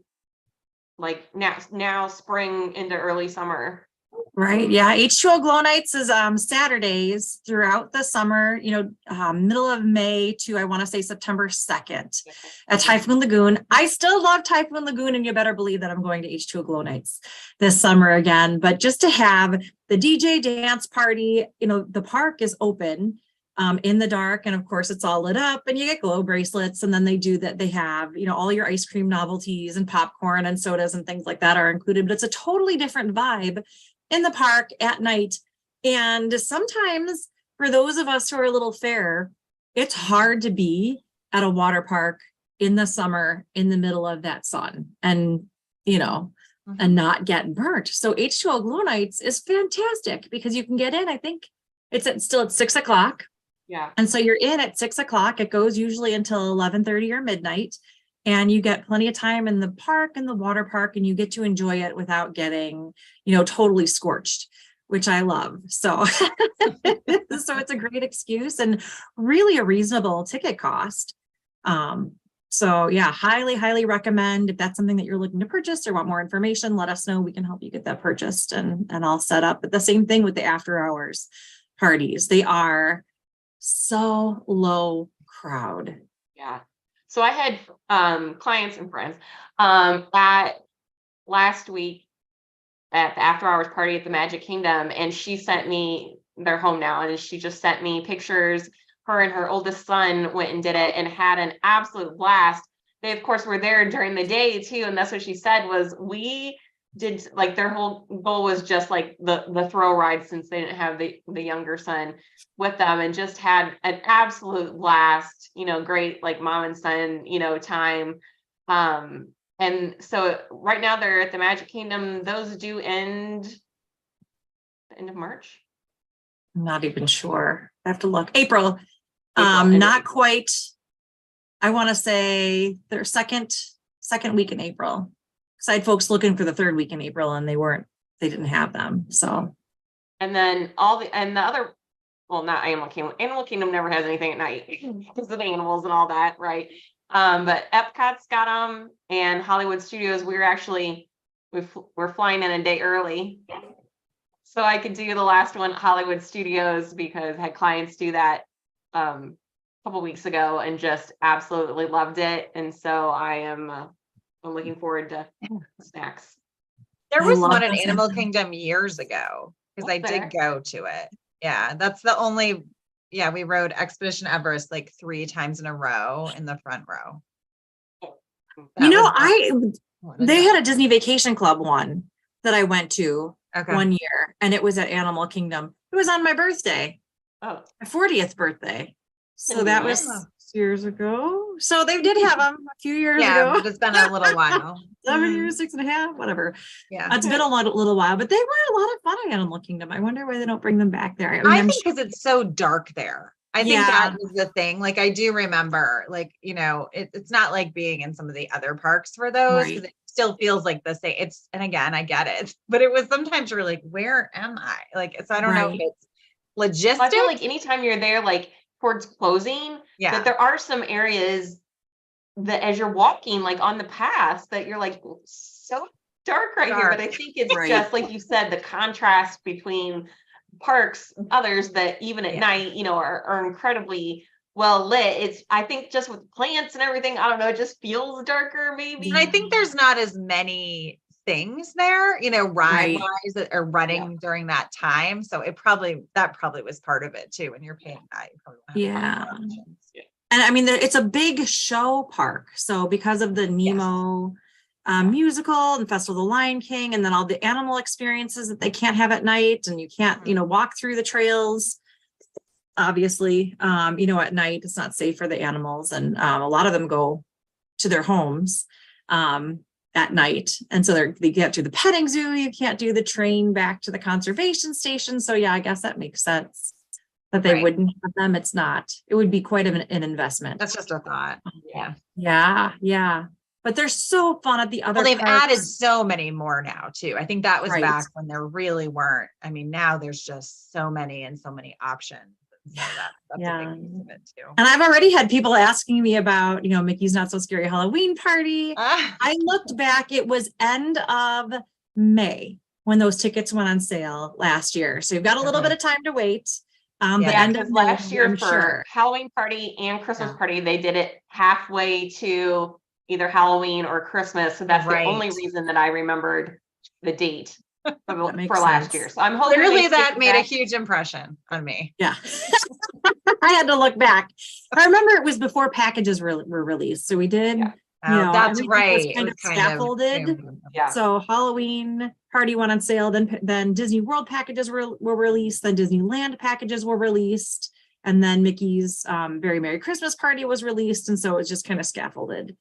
like now spring into early summer. Right. Yeah. H2O Glow Nights is Saturdays throughout the summer, middle of May to, I want to say, September 2nd at Typhoon Lagoon. I still love Typhoon Lagoon, and you better believe that I'm going to H2O Glow Nights this summer again. But just to have the DJ dance party, the park is open in the dark. And of course, it's all lit up, and you get glow bracelets. And then they have, all your ice cream novelties and popcorn and sodas and things like that are included. But it's a totally different vibe in the park at night. And sometimes for those of us who are a little fairer, it's hard to be at a water park in the summer in the middle of that sun and, and not get burnt. So H2O Glow Nights is fantastic because you can get in, I think still at 6:00. Yeah. And so you're in at 6:00. It goes usually until 11:30 or midnight. And you get plenty of time in the park and the water park, and you get to enjoy it without getting, totally scorched, which I love. So, so it's a great excuse and really a reasonable ticket cost. So yeah, highly, highly recommend. If that's something that you're looking to purchase or want more information, let us know. We can help you get that purchased and all set up. But the same thing with the after hours parties. They are so low crowd. Yeah. So I had clients and friends at last week at the after hours party at the Magic Kingdom, and she sent me, they're home now, and she just sent me pictures. Her and her oldest son went and did it and had an absolute blast. They of course were there during the day too, and that's what she said was we did, like, their whole goal was just like the throw ride, since they didn't have the younger son with them, and just had an absolute blast, great like mom and son, time. And so right now they're at the Magic Kingdom. Those do end the end of March. I'm not even sure. I have to look. April. Not quite. I want to say their second week in April. I had folks looking for the third week in April, and they didn't have them. So, and then the other, well, not Animal Kingdom. Animal Kingdom never has anything at night because of the animals and all that, right? But Epcot's got them, and Hollywood Studios. We're flying in a day early, so I could do the last one, Hollywood Studios, because I had clients do that a couple weeks ago and just absolutely loved it. And so I'm looking forward to snacks. There was one in Animal Kingdom years ago because I did go to it. Yeah, that's the only. Yeah, we rode Expedition Everest like 3 times in a row in the front row. They had a Disney Vacation Club one that I went to one year, and it was at Animal Kingdom. It was on my birthday, my 40th birthday. So that was years ago. So they did have them a few years ago. But it's been a little while. 7 years, 6.5, whatever. Yeah. It's been a little while, but they were a lot of fun at Animal Kingdom. I wonder why they don't bring them back there. I think because it's so dark there. I think that was the thing. Like, I do remember, like, it's not like being in some of the other parks for those, because it still feels like the same. And again, I get it, but it was sometimes you're like, where am I? Like, so I don't know if it's logistic. I feel like anytime you're there, like towards closing, that there are some areas that as you're walking, like on the paths, that you're like, so dark here. But I think it's just like you said, the contrast between parks, others that even at night, are incredibly well lit. I think just with plants and everything, I don't know, it just feels darker maybe. And I think there's not as many things there, ride-wise that are running during that time. So that probably was part of it too. When you're paying that, you probably and I mean, it's a big show park. So because of the Nemo musical and Festival of the Lion King, and then all the animal experiences that they can't have at night, and you can't, walk through the trails, obviously, at night, it's not safe for the animals. And a lot of them go to their homes at night. And so they get to the petting zoo. You can't do the train back to the conservation station. So yeah, I guess that makes sense that they wouldn't have them. It would be quite an investment. That's just a thought. Yeah. But they're so fun at the other. Well, they've added so many more now too. I think that was back when there really weren't. I mean, now there's just so many and so many options. So that's a big piece of it too. And I've already had people asking me about, Mickey's Not So Scary Halloween Party. I looked back, it was end of May when those tickets went on sale last year. So you've got a little bit of time to wait. The Yeah, end because of last May, year I'm for sure. Halloween party and Christmas Yeah. party, they did it halfway to either Halloween or Christmas. So that's the only Right. reason that I remembered the date for makes last sense. year. So I'm hoping Clearly they that stick made a back. huge impression on me. Yeah. I had to look back. I remember it was before packages were released. So we did, Yeah. That's everything right. was kind It of was scaffolded. Yeah. So Halloween party went on sale, then Disney World packages were released, then Disneyland packages were released, and then Mickey's Very Merry Christmas party was released. And so it was just kind of scaffolded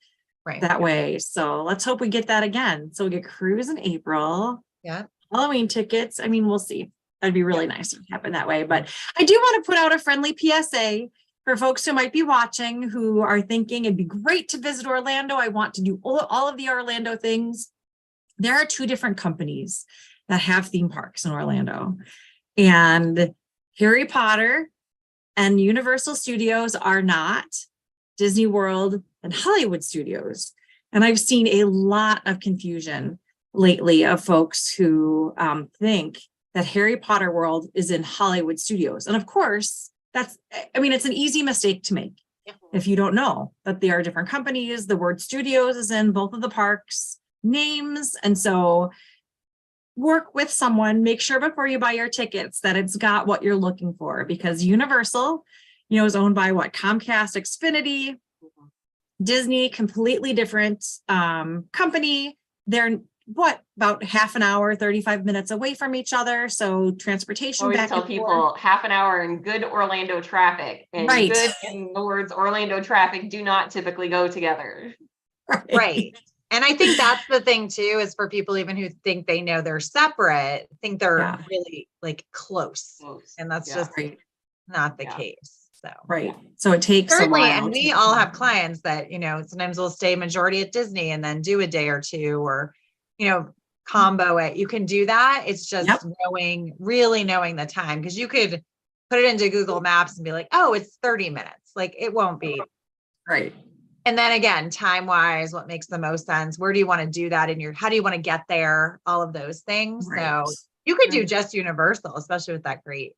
that way. So let's hope we get that again. So we get cruise in April. Yeah. Halloween tickets. I mean, we'll see. That'd be really nice if it happened that way. But I do want to put out a friendly PSA for folks who might be watching, who are thinking it'd be great to visit Orlando. I want to do all of the Orlando things. There are 2 different companies that have theme parks in Orlando, and Harry Potter and Universal Studios are not. Disney World and Hollywood Studios. And I've seen a lot of confusion lately of folks who think that Harry Potter World is in Hollywood Studios. And of course, it's an easy mistake to make if you don't know that they are different companies. The word studios is in both of the parks names. And so work with someone, make sure before you buy your tickets that it's got what you're looking for, because Universal, is owned by Comcast, Xfinity, Disney, completely different company. They're about half an hour, 35 minutes away from each other. So transportation. Always back tell and people forth. half an hour in good Orlando traffic, and Right. good in the words Orlando traffic do not typically go together. Right. And I think that's the thing too, is for people even who think they know they're separate, think they're really close. And that's just not the case. So right. So it takes certainly, a while. and we all have clients that, sometimes we'll stay majority at Disney and then do a day or two, or, combo it. You can do that. It's just really knowing the time, because you could put it into Google Maps and be like, oh, it's 30 minutes. Like it won't be. Right. And then again, time wise, what makes the most sense? Where do you want to do that how do you want to get there? All of those things. Right. So you could do just Universal, especially with that great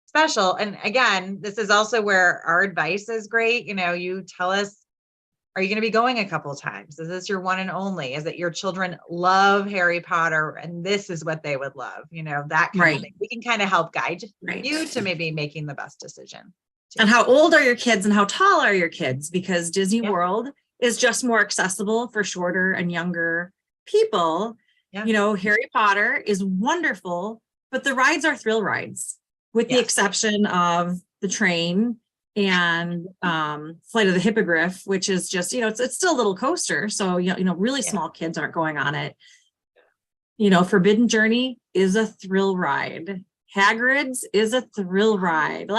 special. And again, this is also where our advice is great. You tell us, are you going to be going a couple of times? Is this your one and only? Is it your children love Harry Potter and this is what they would love? That kind of thing. We can kind of help guide you to maybe making the best decision. And how old are your kids and how tall are your kids? Because Disney World is just more accessible for shorter and younger people. Harry Potter is wonderful, but the rides are thrill rides, with the exception of the train and Flight of the Hippogriff, which is just, it's still a little coaster. So, really small kids aren't going on it. Forbidden Journey is a thrill ride. Hagrid's is a thrill ride.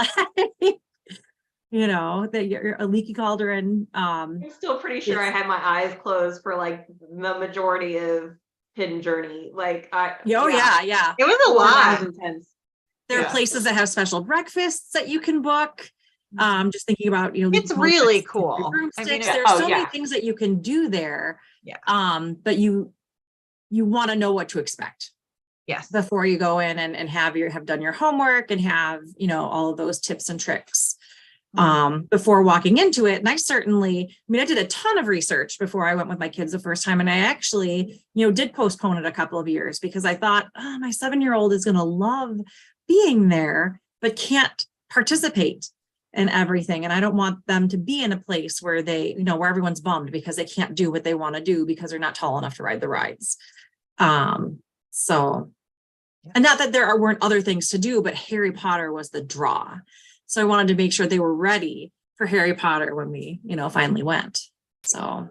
That you're a leaky cauldron. I'm still pretty sure I had my eyes closed for the majority of Hidden Journey. It was a lot. Intense. There are places that have special breakfasts that you can book. Just thinking about, it's really cool. There's so many things that you can do there. But you want to know what to expect. Yes. Before you go in and have done your homework and have, all of those tips and tricks before walking into it. And I did a ton of research before I went with my kids the first time. And I actually, did postpone it a couple of years because I thought, my 7-year-old is going to love being there, but can't participate in everything. And I don't want them to be in a place where where everyone's bummed because they can't do what they want to do because they're not tall enough to ride the rides. And not that there weren't other things to do, but Harry Potter was the draw. So I wanted to make sure they were ready for Harry Potter when we, finally went. So,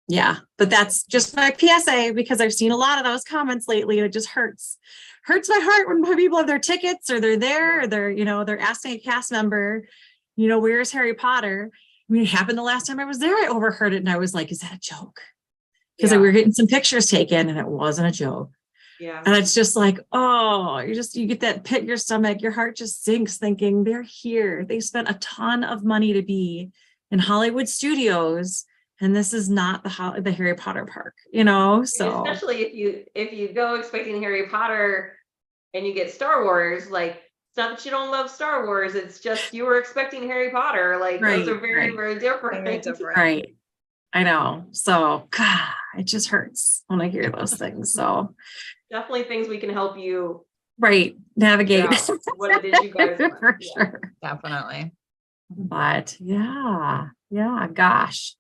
but that's just my PSA, because I've seen a lot of those comments lately and it just hurts my heart when people have their tickets or they're there, or they're asking a cast member, where's Harry Potter? It happened the last time I was there. I overheard it and I was like, is that a joke? Because we were getting some pictures taken and it wasn't a joke. Yeah. And it's just like, you get that pit in your stomach, your heart just sinks thinking they're here. They spent a ton of money to be in Hollywood Studios And this is not the Harry Potter park, you know, so. Especially if you go expecting Harry Potter and you get Star Wars, like it's not that you don't love Star Wars, it's just you were expecting Harry Potter. Like those are very, very different. Very different. Right. I know. So God, it just hurts when I hear those things. So Definitely things we can help you right. Navigate what it is you guys want. for Yeah. sure. Definitely. But yeah, gosh.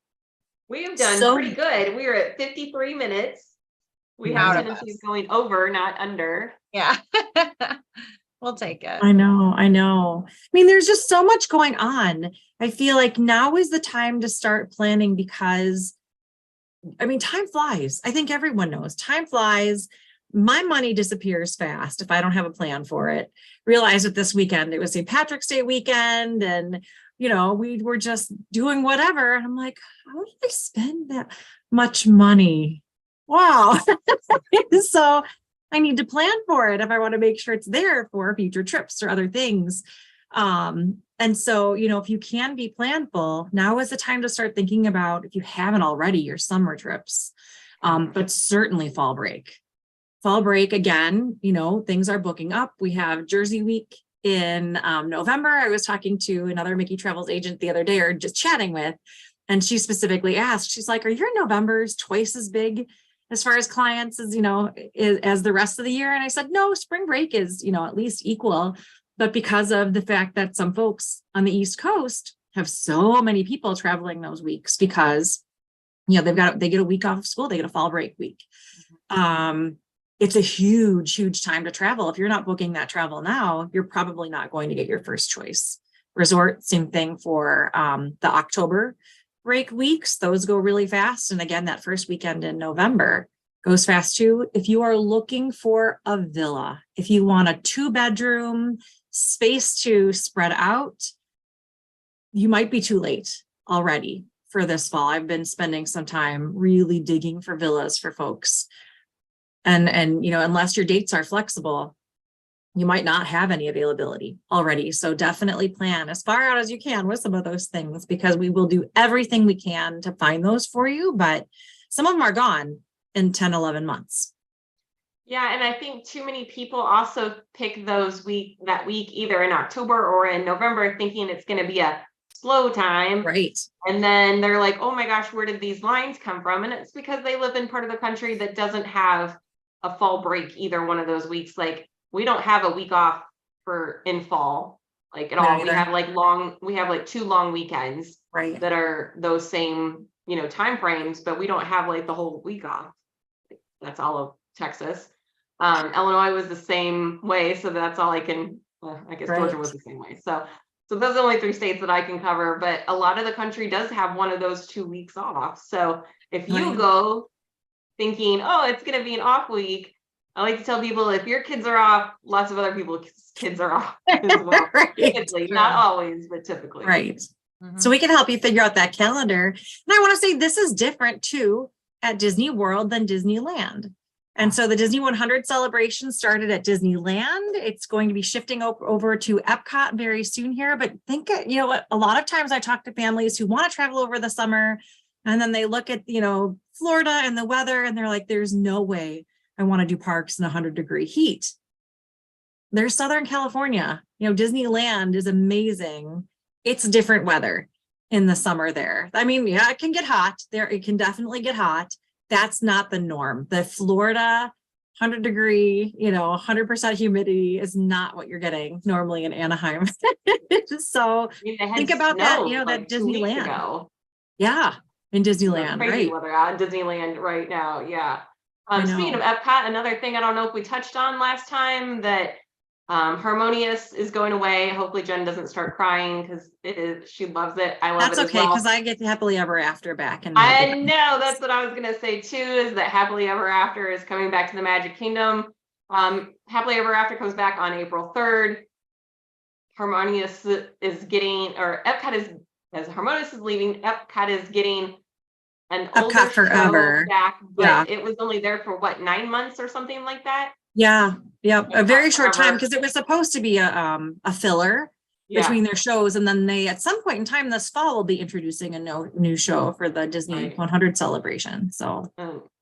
We have done So- pretty good. We are at 53 minutes. We Proud have of tendencies us. going over, not under. Yeah. We'll take it. I know. I mean, there's just so much going on. I feel like now is the time to start planning because, I mean, time flies. I think everyone knows time flies. My money disappears fast if I don't have a plan for it. Realize that this weekend, it was St. Patrick's Day weekend, and, you know, we were just doing whatever. And I'm like, how did I spend that much money? Wow. So I need to plan for it if I want to make sure it's there for future trips or other things. And so, you know, if you can be planful, now is the time to start thinking about, if you haven't already, your summer trips, but certainly fall break. Fall break again, you know, things are booking up. We have Jersey week in November. I was talking to another Mickey Travels agent the other day, or just chatting with, and she specifically asked, she's like, are your Novembers twice as big as far as clients as, you know, as the rest of the year? And I said, no, spring break is, you know, at least equal. But because of the fact that some folks on the East Coast have so many people traveling those weeks, because, you know, they get a week off of school, they get a fall break week. It's a huge time to travel. If you're not booking that travel now, you're probably not going to get your first choice resort. Same thing for the October break weeks. Those go really fast. And again, that first weekend in November goes fast too. If you are looking for a villa, if you want a 2-bedroom space to spread out, you might be too late already for this fall. I've been spending some time really digging for villas for folks. And, you know, unless your dates are flexible, you might not have any availability already. So definitely plan as far out as you can with some of those things, because we will do everything we can to find those for you. But some of them are gone in 10, 11 months. Yeah. And I think too many people also pick that week either in October or in November, thinking it's going to be a slow time. Right. And then they're like, oh my gosh, where did these lines come from? And it's because they live in part of the country that doesn't have a fall break either one of those weeks. Like, we don't have a week off in fall, like at all. We have like 2 long weekends, right, that are those same, you know, time frames, but we don't have like the whole week off. That's all of Texas. Illinois was the same way. So that's all I can, I guess Georgia was the same way. So those are the only 3 states that I can cover, but a lot of the country does have one of those 2 weeks off. So if you go thinking, oh, it's going to be an off week, I like to tell people, if your kids are off, lots of other people's kids are off as well. Typically, not always, but typically. Right. Mm-hmm. So we can help you figure out that calendar. And I want to say this is different too at Disney World than Disneyland. And so the Disney 100 celebration started at Disneyland. It's going to be shifting over to Epcot very soon here. But think, you know what, a lot of times I talk to families who want to travel over the summer, and then they look at, you know, Florida and the weather, and they're like, there's no way I want to do parks in 100-degree heat. There's Southern California. You know, Disneyland is amazing. It's different weather in the summer there. I mean, yeah, it can get hot there. It can definitely get hot. That's not the norm. The Florida 100-degree, you know, 100% humidity is not what you're getting normally in Anaheim. So think about that, you know, like that Disneyland. Yeah, in Disneyland, crazy right? Weather out in Disneyland right now. Yeah. Speaking of Epcot, another thing I don't know if we touched on last time, that Harmonious is going away. Hopefully Jen doesn't start crying, because she loves it. I love it as well. That's okay, because I get Happily Ever After back. And I know, that's what I was going to say too, is that Happily Ever After is coming back to the Magic Kingdom. Happily Ever After comes back on April 3rd. Harmonious is getting, or Epcot is, as Harmonious is leaving, Epcot is getting an older Epcot Forever back, but it was only there for what, 9 months or something like that. Yeah, Epcot a very short Forever. time, because it was supposed to be a filler, between their shows. And then they, at some point in time this fall, will be introducing a new show for the Disney 100 celebration. So,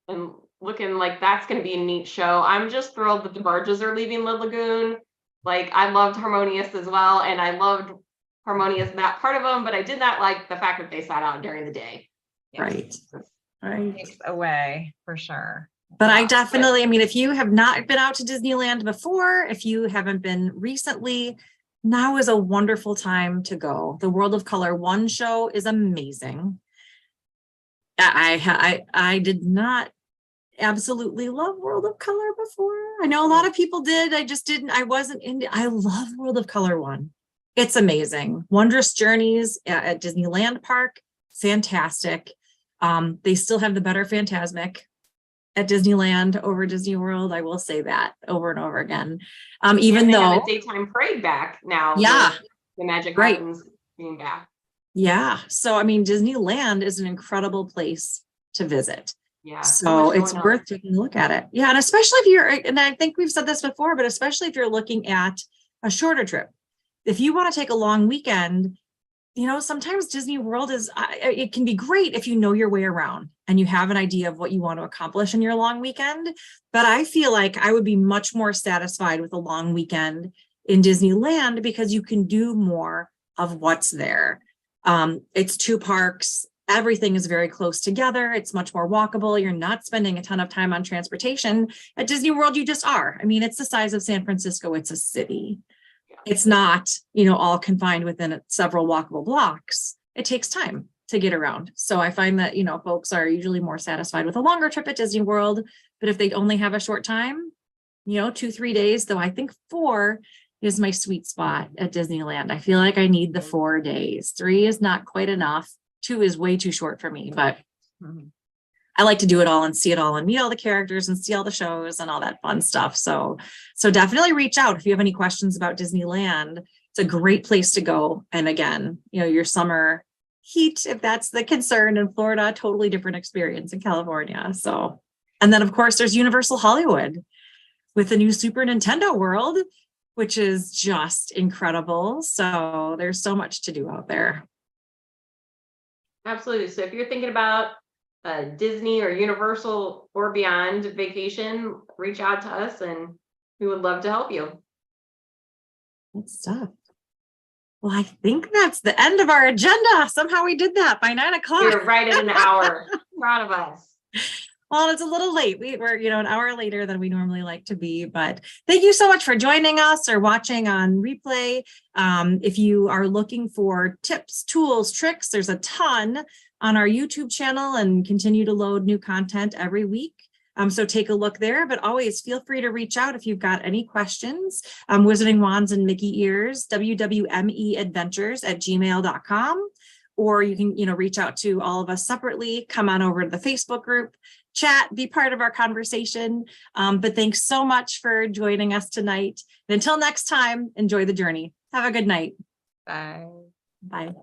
and looking like that's going to be a neat show. I'm just thrilled that the barges are leaving the lagoon. Like, I loved Harmonious as well. And I loved Harmonious, that part of them, but I did not like the fact that they sat out during the day. Right. Takes away for sure. But I definitely, I mean, if you have not been out to Disneyland before, if you haven't been recently, now is a wonderful time to go. The World of Color 1 show is amazing. I did not absolutely love World of Color before. I know a lot of people did. I just didn't. I wasn't into. I love World of Color 1. It's amazing. Wondrous Journeys at Disneyland Park, fantastic. They still have the better Fantasmic at Disneyland over Disney World. I will say that over and over again. Even they though have a daytime parade back now. Yeah. The Magic Mountains being back. Yeah. So, I mean, Disneyland is an incredible place to visit. Yeah. So it's worth taking a look at it. Yeah. And especially if you're, and I think we've said this before, but especially if you're looking at a shorter trip, if you want to take a long weekend, you know, sometimes Disney World it can be great if you know your way around and you have an idea of what you want to accomplish in your long weekend. But I feel like I would be much more satisfied with a long weekend in Disneyland because you can do more of what's there. It's 2 parks. Everything is very close together. It's much more walkable. You're not spending a ton of time on transportation. At Disney World, you just are. I mean, it's the size of San Francisco. It's a city. It's not, you know, all confined within several walkable blocks. It takes time to get around. So I find that, you know, folks are usually more satisfied with a longer trip at Disney World. But if they only have a short time, you know, 2-3 days, though I think 4 is my sweet spot at Disneyland. I feel like I need the 4 days. 3 is not quite enough. 2 is way too short for me, but I like to do it all and see it all and meet all the characters and see all the shows and all that fun stuff. So definitely reach out if you have any questions about Disneyland. It's a great place to go. And again, you know, your summer heat, if that's the concern in Florida, totally different experience in California. So, and then of course there's Universal Hollywood with the new Super Nintendo World, which is just incredible. So there's so much to do out there. Absolutely. So if you're thinking about Disney or Universal or beyond vacation, reach out to us and we would love to help you. Good stuff. Well, I think that's the end of our agenda. Somehow we did that by 9 o'clock. We're right at an hour. Proud of us. Well, it's a little late. We're, you know, an hour later than we normally like to be, but thank you so much for joining us or watching on replay. If you are looking for tips, tools, tricks, there's a ton on our YouTube channel and continue to load new content every week. So take a look there, but always feel free to reach out if you've got any questions. Wizarding Wands and Mickey Ears, wwmeadventures@gmail.com. Or you can, you know, reach out to all of us separately, come on over to the Facebook group, chat, be part of our conversation. But thanks so much for joining us tonight. And until next time, enjoy the journey. Have a good night. Bye. Bye.